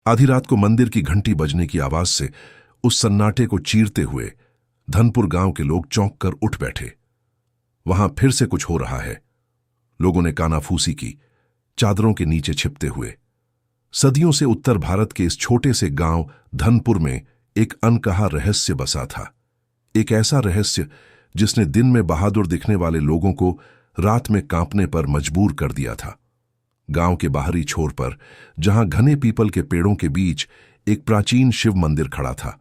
आधी रात को मंदिर की घंटी बजने की आवाज से उस सन्नाटे को चीरते हुए धनपुर गांव के लोग चौंक कर उठ बैठे। वहां फिर से कुछ हो रहा है। लोगों ने कानाफूसी की, चादरों के नीचे छिपते हुए। सदियों से उत्तर भारत के इस छोटे से गांव धनपुर में एक अनकहा रहस्य बसा था। एक ऐसा रहस्य जिसने दिन में बहादुर दिखने वाले लोगों को रात में कांपने पर मजबूर कर दिया था। गांव के बाहरी छोर पर, जहां घने पीपल के पेड़ों के बीच एक प्राचीन शिव मंदिर खड़ा था,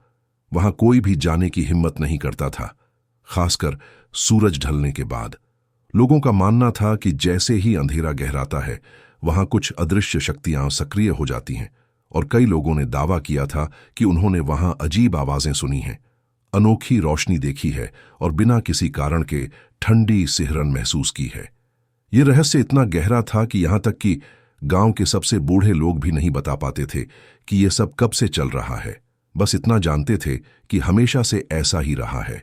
वहां कोई भी जाने की हिम्मत नहीं करता था, खासकर सूरज ढलने के बाद। लोगों का मानना था कि जैसे ही अंधेरा गहराता है, वहां कुछ अदृश्य शक्तियां सक्रिय हो जाती हैं, और कई लोगों ने दावा किया था कि उन्होंने वहां अजीब आवाजें सुनी हैं, अनोखी रोशनी देखी है और बिना किसी कारण के ठंडी सिहरन महसूस की है। यह रहस्य इतना गहरा था कि यहां तक कि गांव के सबसे बूढ़े लोग भी नहीं बता पाते थे कि यह सब कब से चल रहा है। बस इतना जानते थे कि हमेशा से ऐसा ही रहा है।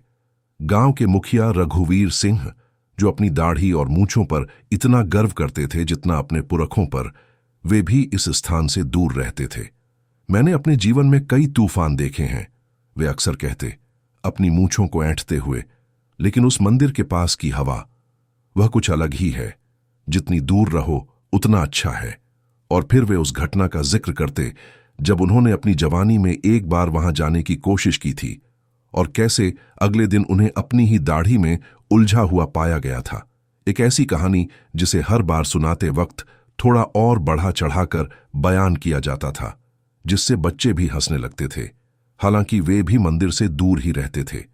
गांव के मुखिया रघुवीर सिंह, जो अपनी दाढ़ी और मूंछों पर इतना गर्व करते थे जितना अपने पुरखों पर, वे भी इस स्थान से दूर रहते थे। मैंने अपने जीवन में कई तूफान देखे हैं, वे अक्सर कहते, अपनी मूंछों को ऐंठते हुए, लेकिन उस मंदिर के पास की हवा, वह कुछ अलग ही है। जितनी दूर रहो उतना अच्छा है। और फिर वे उस घटना का जिक्र करते जब उन्होंने अपनी जवानी में एक बार वहां जाने की कोशिश की थी, और कैसे अगले दिन उन्हें अपनी ही दाढ़ी में उलझा हुआ पाया गया था। एक ऐसी कहानी जिसे हर बार सुनाते वक्त थोड़ा और बढ़ा चढ़ाकर बयान किया जाता था, जिससे बच्चे भी हंसने लगते थे, हालांकि वे भी मंदिर से दूर ही रहते थे।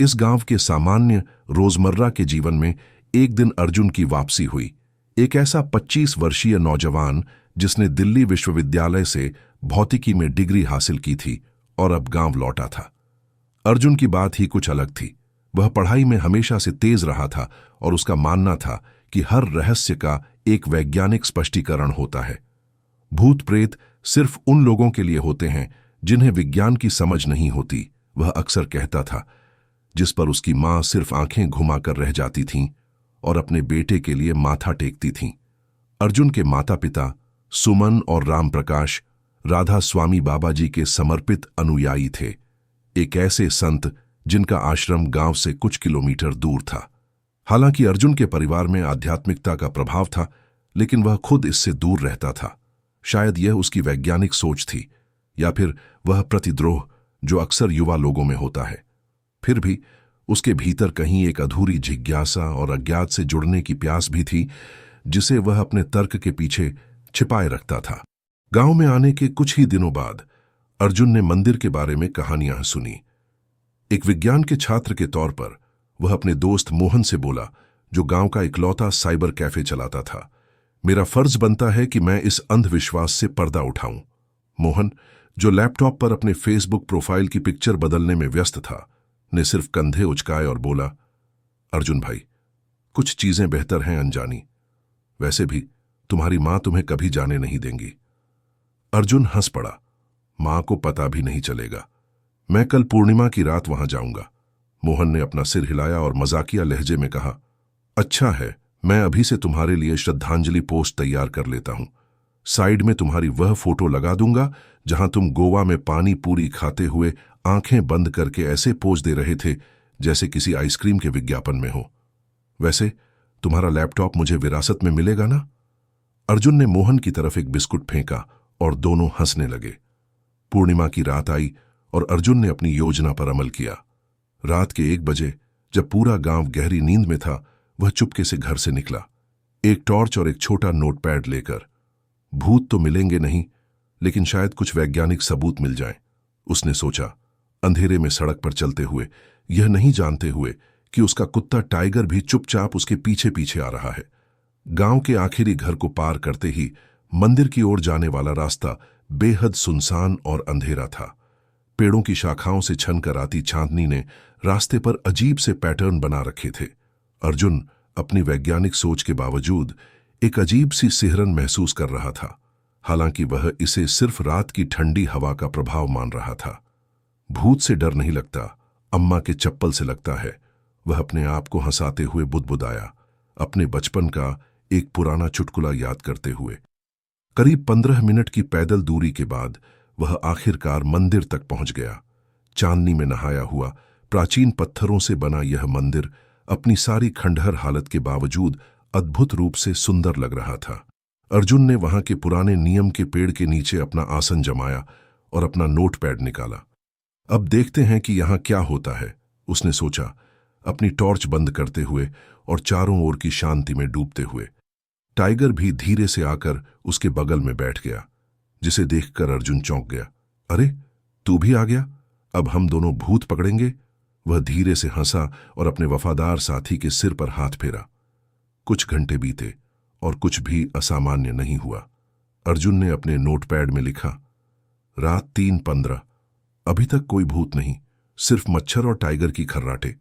इस गांव के सामान्य रोजमर्रा के जीवन में एक दिन अर्जुन की वापसी हुई। एक ऐसा 25 वर्षीय नौजवान जिसने दिल्ली विश्वविद्यालय से भौतिकी में डिग्री हासिल की थी और अब गांव लौटा था। अर्जुन की बात ही कुछ अलग थी। वह पढ़ाई में हमेशा से तेज रहा था और उसका मानना था कि हर रहस्य का एक वैज्ञानिक स्पष्टीकरण होता है। भूत प्रेत सिर्फ उन लोगों के लिए होते हैं जिन्हें विज्ञान की समझ नहीं होती, वह अक्सर कहता था, जिस पर उसकी मां सिर्फ आंखें घुमाकर रह जाती थीं और अपने बेटे के लिए माथा टेकती थीं। अर्जुन के माता पिता सुमन और रामप्रकाश राधा स्वामी बाबा जी के समर्पित अनुयायी थे, एक ऐसे संत जिनका आश्रम गांव से कुछ किलोमीटर दूर था। हालांकि अर्जुन के परिवार में आध्यात्मिकता का प्रभाव था, लेकिन वह खुद इससे दूर रहता था। शायद यह उसकी वैज्ञानिक सोच थी, या फिर वह प्रतिद्रोह जो अक्सर युवा लोगों में होता है। फिर भी उसके भीतर कहीं एक अधूरी जिज्ञासा और अज्ञात से जुड़ने की प्यास भी थी, जिसे वह अपने तर्क के पीछे छिपाए रखता था। गांव में आने के कुछ ही दिनों बाद अर्जुन ने मंदिर के बारे में कहानियां सुनी। एक विज्ञान के छात्र के तौर पर वह अपने दोस्त मोहन से बोला, जो गांव का इकलौता साइबर कैफे चलाता था, मेरा फर्ज बनता है कि मैं इस अंधविश्वास से पर्दा उठाऊं। मोहन, जो लैपटॉप पर अपने फेसबुक प्रोफाइल की पिक्चर बदलने में व्यस्त था, ने सिर्फ कंधे उचकाए और बोला, अर्जुन भाई, कुछ चीजें बेहतर हैं अनजानी। वैसे भी तुम्हारी मां तुम्हें कभी जाने नहीं देंगी। अर्जुन हंस पड़ा, मां को पता भी नहीं चलेगा। मैं कल पूर्णिमा की रात वहां जाऊंगा। मोहन ने अपना सिर हिलाया और मजाकिया लहजे में कहा, अच्छा है, मैं अभी से तुम्हारे लिए श्रद्धांजलि पोस्ट तैयार कर लेता हूं। साइड में तुम्हारी वह फोटो लगा दूंगा जहां तुम गोवा में पानी पूरी खाते हुए आंखें बंद करके ऐसे पोज दे रहे थे जैसे किसी आइसक्रीम के विज्ञापन में हो। वैसे तुम्हारा लैपटॉप मुझे विरासत में मिलेगा ना? अर्जुन ने मोहन की तरफ एक बिस्कुट फेंका और दोनों हंसने लगे। पूर्णिमा की रात आई और अर्जुन ने अपनी योजना पर अमल किया। रात के 1 बजे, जब पूरा गांव गहरी नींद में था, वह चुपके से घर से निकला, एक टॉर्च और एक छोटा नोटपैड लेकर। भूत तो मिलेंगे नहीं, लेकिन शायद कुछ वैज्ञानिक सबूत मिल जाएं, उसने सोचा। अंधेरे में सड़क पर चलते हुए, यह नहीं जानते हुए कि उसका कुत्ता टाइगर भी चुपचाप उसके पीछे पीछे आ रहा है। गांव के आखिरी घर को पार करते ही मंदिर की ओर जाने वाला रास्ता बेहद सुनसान और अंधेरा था। पेड़ों की शाखाओं से छनकर आती चांदनी ने रास्ते पर अजीब से पैटर्न बना रखे थे। अर्जुन अपनी वैज्ञानिक सोच के बावजूद एक अजीब सी सिहरन महसूस कर रहा था, हालांकि वह इसे सिर्फ रात की ठंडी हवा का प्रभाव मान रहा था। भूत से डर नहीं लगता, अम्मा के चप्पल से लगता है, वह अपने आप को हंसाते हुए बुदबुदाया, अपने बचपन का एक पुराना चुटकुला याद करते हुए। करीब 15 मिनट की पैदल दूरी के बाद वह आखिरकार मंदिर तक पहुंच गया। चांदनी में नहाया हुआ प्राचीन पत्थरों से बना यह मंदिर अपनी सारी खंडहर हालत के बावजूद अद्भुत रूप से सुंदर लग रहा था। अर्जुन ने वहां के पुराने नियम के पेड़ के नीचे अपना आसन जमाया और अपना नोटपैड निकाला। अब देखते हैं कि यहां क्या होता है, उसने सोचा, अपनी टॉर्च बंद करते हुए और चारों ओर की शांति में डूबते हुए। टाइगर भी धीरे से आकर उसके बगल में बैठ गया, जिसे देखकर अर्जुन चौंक गया। अरे, तू भी आ गया? अब हम दोनों भूत पकड़ेंगे? वह धीरे से हंसा और अपने वफादार साथी के सिर पर हाथ फेरा। कुछ घंटे बीते और कुछ भी असामान्य नहीं हुआ। अर्जुन ने अपने नोटपैड में लिखा, रात 3:15। अभी तक कोई भूत नहीं, सिर्फ मच्छर और टाइगर की खर्राटे।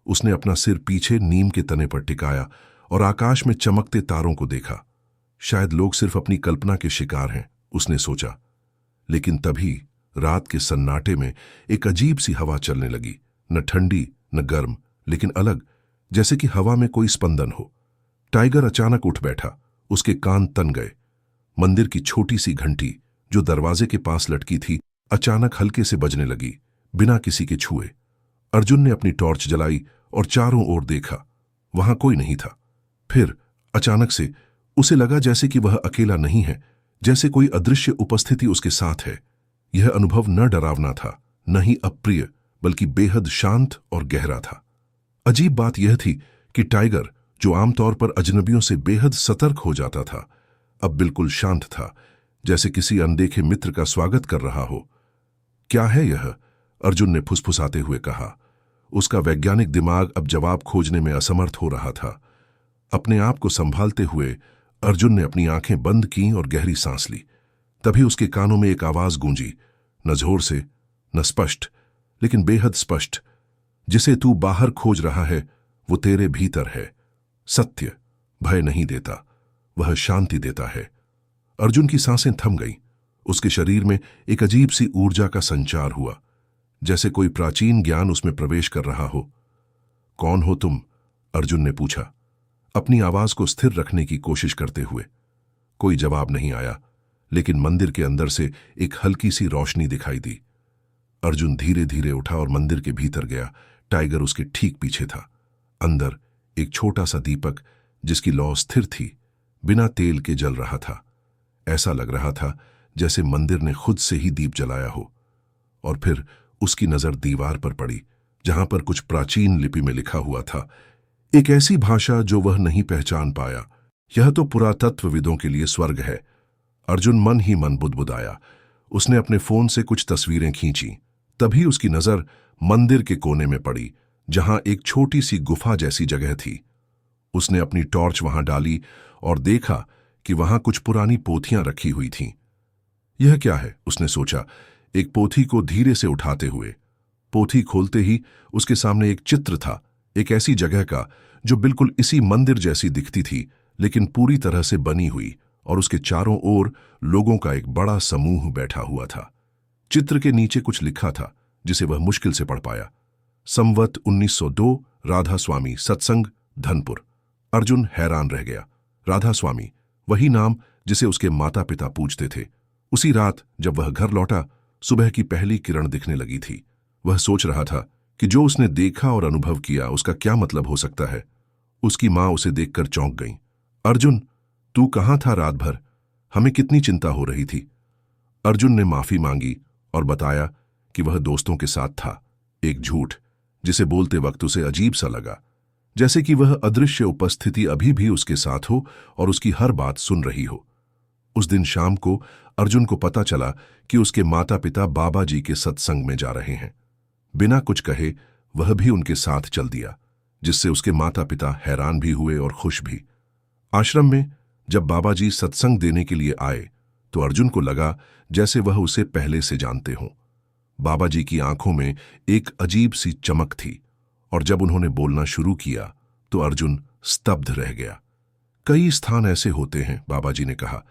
उसने अपना सिर पीछे नीम के तने पर टिकाया और आकाश में चमकते तारों को देखा। शायद लोग सिर्फ अपनी कल्पना के शिकार हैं, उसने सोचा। लेकिन तभी रात के सन्नाटे में एक अजीब सी हवा चलने लगी, न ठंडी न गर्म, लेकिन अलग, जैसे कि हवा में कोई स्पंदन हो। टाइगर अचानक उठ बैठा, उसके कान तन गए। मंदिर की छोटी सी घंटी जो दरवाजे के पास लटकी थी अचानक हल्के से बजने लगी, बिना किसी के छुए। अर्जुन ने अपनी टॉर्च जलाई और चारों ओर देखा। वहां कोई नहीं था। फिर अचानक से उसे लगा जैसे कि वह अकेला नहीं है, जैसे कोई अदृश्य उपस्थिति उसके साथ है। यह अनुभव न डरावना था, न ही अप्रिय, बल्कि बेहद शांत और गहरा था। अजीब बात यह थी कि टाइगर, जो आमतौर पर अजनबियों से बेहद सतर्क हो जाता था, अब बिल्कुल शांत था, जैसे किसी अनदेखे मित्र का स्वागत कर रहा हो। क्या है यह? अर्जुन ने फुसफुसाते हुए कहा। उसका वैज्ञानिक दिमाग अब जवाब खोजने में असमर्थ हो रहा था। अपने आप को संभालते हुए अर्जुन ने अपनी आंखें बंद की और गहरी सांस ली। तभी उसके कानों में एक आवाज गूंजी, न जोर से, न स्पष्ट, लेकिन बेहद स्पष्ट। जिसे तू बाहर खोज रहा है वो तेरे भीतर है। सत्य भय नहीं देता, वह शांति देता है। अर्जुन की सांसें थम गईं। उसके शरीर में एक अजीब सी ऊर्जा का संचार हुआ, जैसे कोई प्राचीन ज्ञान उसमें प्रवेश कर रहा हो। कौन हो तुम? अर्जुन ने पूछा, अपनी आवाज को स्थिर रखने की कोशिश करते हुए। कोई जवाब नहीं आया, लेकिन मंदिर के अंदर से एक हल्की सी रोशनी दिखाई दी। अर्जुन धीरे धीरे उठा और मंदिर के भीतर गया। टाइगर उसके ठीक पीछे था। अंदर एक छोटा सा दीपक, जिसकी लौ स्थिर थी, बिना तेल के जल रहा था। ऐसा लग रहा था जैसे मंदिर ने खुद से ही दीप जलाया हो। और फिर उसकी नजर दीवार पर पड़ी, जहां पर कुछ प्राचीन लिपि में लिखा हुआ था, एक ऐसी भाषा जो वह नहीं पहचान पाया। यह तो पुरातत्वविदों के लिए स्वर्ग है। अर्जुन मन ही मन बुदबुदाया। उसने अपने फोन से कुछ तस्वीरें खींची। तभी उसकी नजर मंदिर के कोने में पड़ी, जहां एक छोटी सी गुफा जैसी जगह थी। उसने अपनी टॉर्च वहां डाली और देखा कि वहां कुछ पुरानी पोथियां रखी हुई थीं। यह क्या है? उसने सोचा, एक पोथी को धीरे से उठाते हुए। पोथी खोलते ही उसके सामने एक चित्र था, एक ऐसी जगह का जो बिल्कुल इसी मंदिर जैसी दिखती थी, लेकिन पूरी तरह से बनी हुई, और उसके चारों ओर लोगों का एक बड़ा समूह बैठा हुआ था। चित्र के नीचे कुछ लिखा था, जिसे वह मुश्किल से पढ़ पाया। संवत 1902, राधा स्वामी सत्संग, धनपुर। अर्जुन हैरान रह गया। राधा स्वामी, वही नाम जिसे उसके माता पिता पूजते थे। उसी रात जब वह घर लौटा, सुबह की पहली किरण दिखने लगी थी। वह सोच रहा था कि जो उसने देखा और अनुभव किया उसका क्या मतलब हो सकता है। उसकी मां उसे देखकर चौंक गई। अर्जुन, तू कहां था रात भर? हमें कितनी चिंता हो रही थी। अर्जुन ने माफी मांगी और बताया कि वह दोस्तों के साथ था। एक झूठ जिसे बोलते वक्त उसे अजीब सा लगा, जैसे कि वह अदृश्य उपस्थिति अभी भी उसके साथ हो और उसकी हर बात सुन रही हो। उस दिन शाम को अर्जुन को पता चला कि उसके माता पिता बाबा जी के सत्संग में जा रहे हैं। बिना कुछ कहे वह भी उनके साथ चल दिया, जिससे उसके माता पिता हैरान भी हुए और खुश भी। आश्रम में जब बाबा जी सत्संग देने के लिए आए तो अर्जुन को लगा जैसे वह उसे पहले से जानते हों। बाबा जी की आंखों में एक अजीब सी चमक थी, और जब उन्होंने बोलना शुरू किया तो अर्जुन स्तब्ध रह गया। कई स्थान ऐसे होते हैं, बाबा जी ने कहा,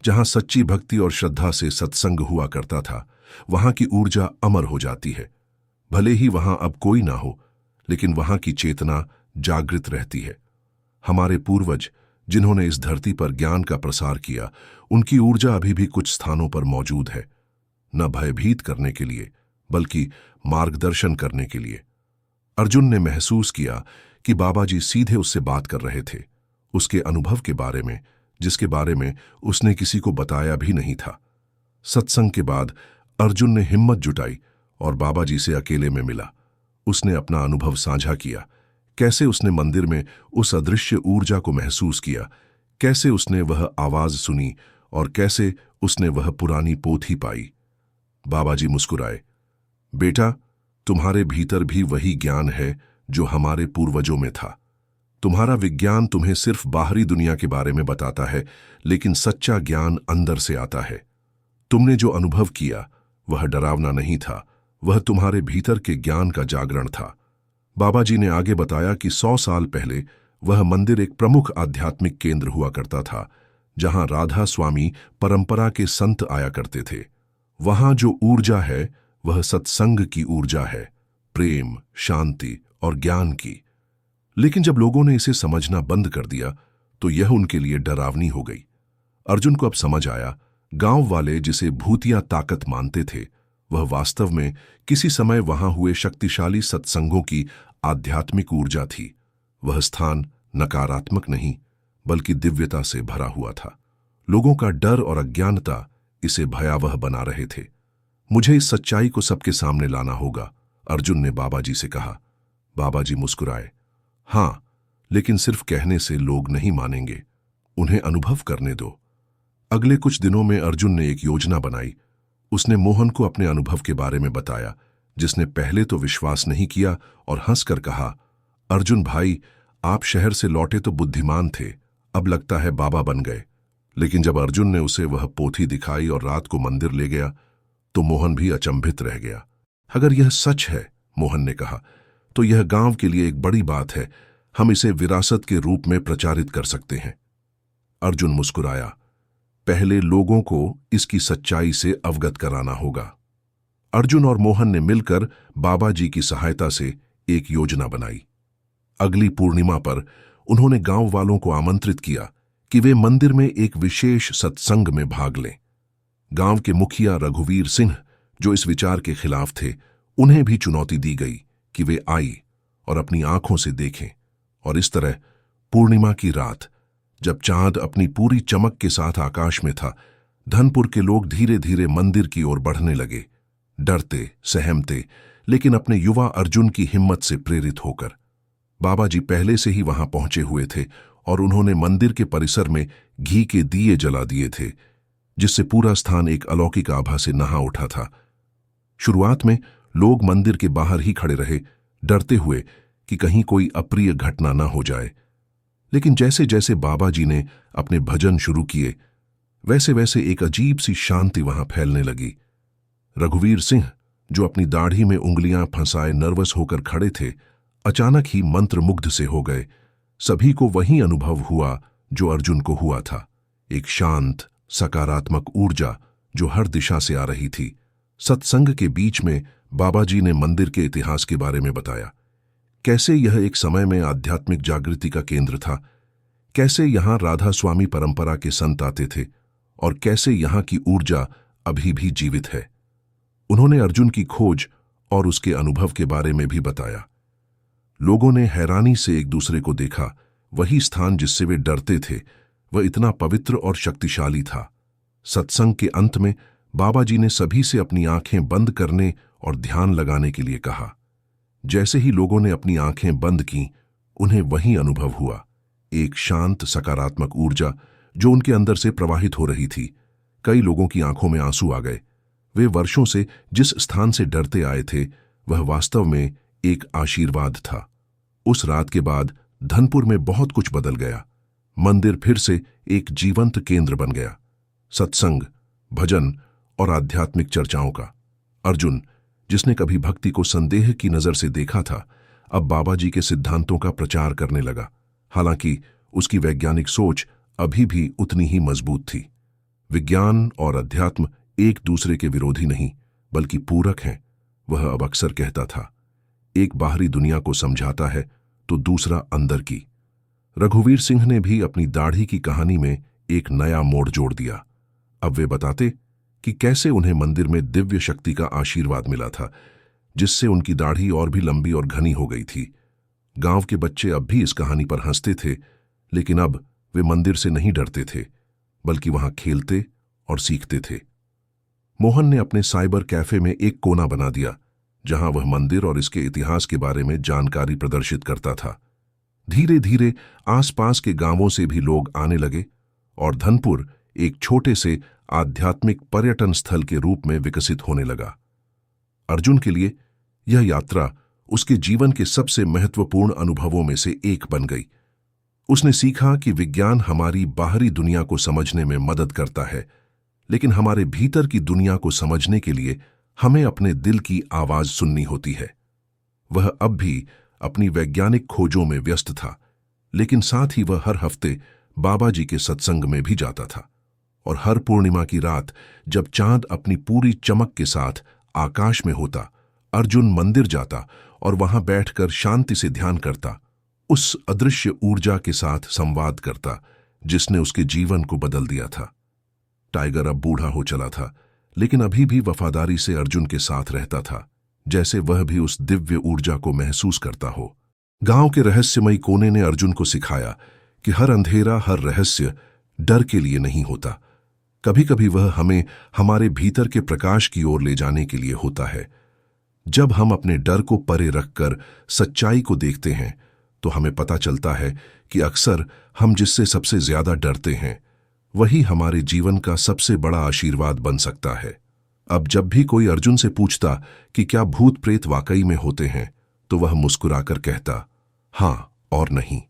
जहां सच्ची भक्ति और श्रद्धा से सत्संग हुआ करता था। वहां की ऊर्जा अमर हो जाती है। भले ही वहां अब कोई ना हो, लेकिन वहां की चेतना जागृत रहती है। हमारे पूर्वज जिन्होंने इस धरती पर ज्ञान का प्रसार किया, उनकी ऊर्जा अभी भी कुछ स्थानों पर मौजूद है। न भयभीत करने के लिए बल्कि मार्गदर्शन करने के लिए। अर्जुन ने महसूस किया कि बाबा जी सीधे उससे बात कर रहे थे, उसके अनुभव के बारे में, जिसके बारे में उसने किसी को बताया भी नहीं था। सत्संग के बाद अर्जुन ने हिम्मत जुटाई और बाबा जी से अकेले में मिला। उसने अपना अनुभव साझा किया, कैसे उसने मंदिर में उस अदृश्य ऊर्जा को महसूस किया, कैसे उसने वह आवाज सुनी और कैसे उसने वह पुरानी पोथी पाई। बाबा जी मुस्कुराए, बेटा, तुम्हारे भीतर भी वही ज्ञान है जो हमारे पूर्वजों में था। तुम्हारा विज्ञान तुम्हें सिर्फ बाहरी दुनिया के बारे में बताता है, लेकिन सच्चा ज्ञान अंदर से आता है। तुमने जो अनुभव किया वह डरावना नहीं था, वह तुम्हारे भीतर के ज्ञान का जागरण था। बाबा जी ने आगे बताया कि 100 साल पहले वह मंदिर एक प्रमुख आध्यात्मिक केंद्र हुआ करता था, जहां राधा स्वामी परंपरा के संत आया करते थे। वहां जो ऊर्जा है वह सत्संग की ऊर्जा है, प्रेम, शांति और ज्ञान की। लेकिन जब लोगों ने इसे समझना बंद कर दिया तो यह उनके लिए डरावनी हो गई। अर्जुन को अब समझ आया, गांव वाले जिसे भूतिया ताकत मानते थे, वह वास्तव में किसी समय वहां हुए शक्तिशाली सत्संगों की आध्यात्मिक ऊर्जा थी। वह स्थान नकारात्मक नहीं बल्कि दिव्यता से भरा हुआ था। लोगों का डर और अज्ञानता इसे भयावह बना रहे थे। मुझे इस सच्चाई को सबके सामने लाना होगा, अर्जुन ने बाबा जी से कहा। बाबा जी मुस्कुराए, हाँ, लेकिन सिर्फ कहने से लोग नहीं मानेंगे, उन्हें अनुभव करने दो। अगले कुछ दिनों में अर्जुन ने एक योजना बनाई। उसने मोहन को अपने अनुभव के बारे में बताया, जिसने पहले तो विश्वास नहीं किया और हंसकर कहा, अर्जुन भाई, आप शहर से लौटे तो बुद्धिमान थे, अब लगता है बाबा बन गए। लेकिन जब अर्जुन ने उसे वह पोथी दिखाई और रात को मंदिर ले गया तो मोहन भी अचंभित रह गया। अगर यह सच है, मोहन ने कहा, तो यह गांव के लिए एक बड़ी बात है। हम इसे विरासत के रूप में प्रचारित कर सकते हैं। अर्जुन मुस्कुराया, पहले लोगों को इसकी सच्चाई से अवगत कराना होगा। अर्जुन और मोहन ने मिलकर बाबा जी की सहायता से एक योजना बनाई। अगली पूर्णिमा पर उन्होंने गांव वालों को आमंत्रित किया कि वे मंदिर में एक विशेष सत्संग में भाग लें। गांव के मुखिया रघुवीर सिंह, जो इस विचार के खिलाफ थे, उन्हें भी चुनौती दी गई कि वे आई और अपनी आंखों से देखें। और इस तरह पूर्णिमा की रात, जब चांद अपनी पूरी चमक के साथ आकाश में था, धनपुर के लोग धीरे धीरे मंदिर की ओर बढ़ने लगे, डरते, सहमते, लेकिन अपने युवा अर्जुन की हिम्मत से प्रेरित होकर। बाबा जी पहले से ही वहां पहुंचे हुए थे और उन्होंने मंदिर के परिसर में घी के दिए जला दिए थे, जिससे पूरा स्थान एक अलौकिक आभा से नहा उठा था। शुरुआत में लोग मंदिर के बाहर ही खड़े रहे, डरते हुए कि कहीं कोई अप्रिय घटना न हो जाए। लेकिन जैसे जैसे बाबा जी ने अपने भजन शुरू किए, वैसे वैसे एक अजीब सी शांति वहां फैलने लगी। रघुवीर सिंह, जो अपनी दाढ़ी में उंगलियां फंसाए नर्वस होकर खड़े थे, अचानक ही मंत्रमुग्ध से हो गए। सभी को वही अनुभव हुआ जो अर्जुन को हुआ था, एक शांत, सकारात्मक ऊर्जा जो हर दिशा से आ रही थी। सत्संग के बीच में बाबा जी ने मंदिर के इतिहास के बारे में बताया, कैसे यह एक समय में आध्यात्मिक जागृति का केंद्र था, कैसे यहां राधा स्वामी परंपरा के संत आते थे और कैसे यहां की ऊर्जा अभी भी जीवित है। उन्होंने अर्जुन की खोज और उसके अनुभव के बारे में भी बताया। लोगों ने हैरानी से एक दूसरे को देखा। वही स्थान जिससे वे डरते थे, वह इतना पवित्र और शक्तिशाली था। सत्संग के अंत में बाबा जी ने सभी से अपनी आंखें बंद करने और ध्यान लगाने के लिए कहा। जैसे ही लोगों ने अपनी आंखें बंद की, उन्हें वही अनुभव हुआ, एक शांत, सकारात्मक ऊर्जा जो उनके अंदर से प्रवाहित हो रही थी। कई लोगों की आंखों में आंसू आ गए। वे वर्षों से जिस स्थान से डरते आए थे, वह वास्तव में एक आशीर्वाद था। उस रात के बाद धनपुर में बहुत कुछ बदल गया। मंदिर फिर से एक जीवंत केंद्र बन गया, सत्संग, भजन और आध्यात्मिक चर्चाओं का। अर्जुन, जिसने कभी भक्ति को संदेह की नजर से देखा था, अब बाबा जी के सिद्धांतों का प्रचार करने लगा। हालांकि उसकी वैज्ञानिक सोच अभी भी उतनी ही मजबूत थी। विज्ञान और अध्यात्म एक दूसरे के विरोधी नहीं बल्कि पूरक हैं, वह अब अक्सर कहता था। एक बाहरी दुनिया को समझाता है तो दूसरा अंदर की। रघुवीर सिंह ने भी अपनी दाढ़ी की कहानी में एक नया मोड़ जोड़ दिया। अब वे बताते कि कैसे उन्हें मंदिर में दिव्य शक्ति का आशीर्वाद मिला था, जिससे उनकी दाढ़ी और भी लंबी और घनी हो गई थी। गांव के बच्चे अब भी इस कहानी पर हंसते थे, लेकिन अब वे मंदिर से नहीं डरते थे, बल्कि वहां खेलते और सीखते थे। मोहन ने अपने साइबर कैफे में एक कोना बना दिया, जहां वह मंदिर और इसके इतिहास के बारे में जानकारी प्रदर्शित करता था। धीरे धीरे आसपास के गांवों से भी लोग आने लगे और धनपुर एक छोटे से आध्यात्मिक पर्यटन स्थल के रूप में विकसित होने लगा। अर्जुन के लिए यह यात्रा उसके जीवन के सबसे महत्वपूर्ण अनुभवों में से एक बन गई। उसने सीखा कि विज्ञान हमारी बाहरी दुनिया को समझने में मदद करता है, लेकिन हमारे भीतर की दुनिया को समझने के लिए हमें अपने दिल की आवाज सुननी होती है। वह अब भी अपनी वैज्ञानिक खोजों में व्यस्त था, लेकिन साथ ही वह हर हफ्ते बाबा जी के सत्संग में भी जाता था। और हर पूर्णिमा की रात जब चांद अपनी पूरी चमक के साथ आकाश में होता, अर्जुन मंदिर जाता और वहां बैठकर शांति से ध्यान करता, उस अदृश्य ऊर्जा के साथ संवाद करता जिसने उसके जीवन को बदल दिया था। टाइगर अब बूढ़ा हो चला था, लेकिन अभी भी वफादारी से अर्जुन के साथ रहता था, जैसे वह भी उस दिव्य ऊर्जा को महसूस करता हो। गांव के रहस्यमयी कोने ने अर्जुन को सिखाया कि हर अंधेरा, हर रहस्य डर के लिए नहीं होता। कभी कभी वह हमें हमारे भीतर के प्रकाश की ओर ले जाने के लिए होता है। जब हम अपने डर को परे रखकर सच्चाई को देखते हैं, तो हमें पता चलता है कि अक्सर हम जिससे सबसे ज्यादा डरते हैं, वही हमारे जीवन का सबसे बड़ा आशीर्वाद बन सकता है। अब जब भी कोई अर्जुन से पूछता कि क्या भूत प्रेत वाकई में होते हैं, तो वह मुस्कुराकर कहता, हाँ और नहीं।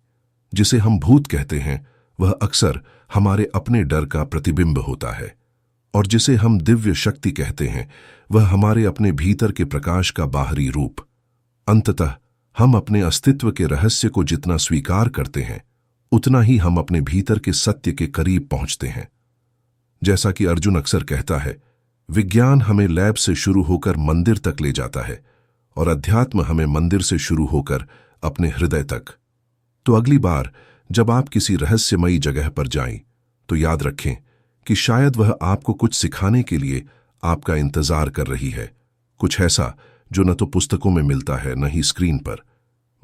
जिसे हम भूत कहते हैं, वह अक्सर हमारे अपने डर का प्रतिबिंब होता है, और जिसे हम दिव्य शक्ति कहते हैं, वह हमारे अपने भीतर के प्रकाश का बाहरी रूप। अंततः हम अपने अस्तित्व के रहस्य को जितना स्वीकार करते हैं, उतना ही हम अपने भीतर के सत्य के करीब पहुंचते हैं। जैसा कि अर्जुन अक्सर कहता है, विज्ञान हमें लैब से शुरू होकर मंदिर तक ले जाता है, और अध्यात्म हमें मंदिर से शुरू होकर अपने हृदय तक। तो अगली बार जब आप किसी रहस्यमयी जगह पर जाएं, तो याद रखें कि शायद वह आपको कुछ सिखाने के लिए आपका इंतजार कर रही है, कुछ ऐसा जो न तो पुस्तकों में मिलता है, न ही स्क्रीन पर,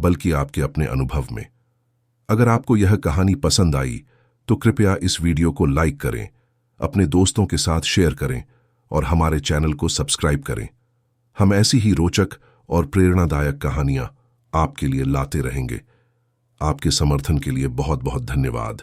बल्कि आपके अपने अनुभव में। अगर आपको यह कहानी पसंद आई, तो कृपया इस वीडियो को लाइक करें, अपने दोस्तों के साथ शेयर करें और हमारे चैनल को सब्सक्राइब करें। हम ऐसी ही रोचक और प्रेरणादायक कहानियां आपके लिए लाते रहेंगे। आपके समर्थन के लिए बहुत बहुत धन्यवाद।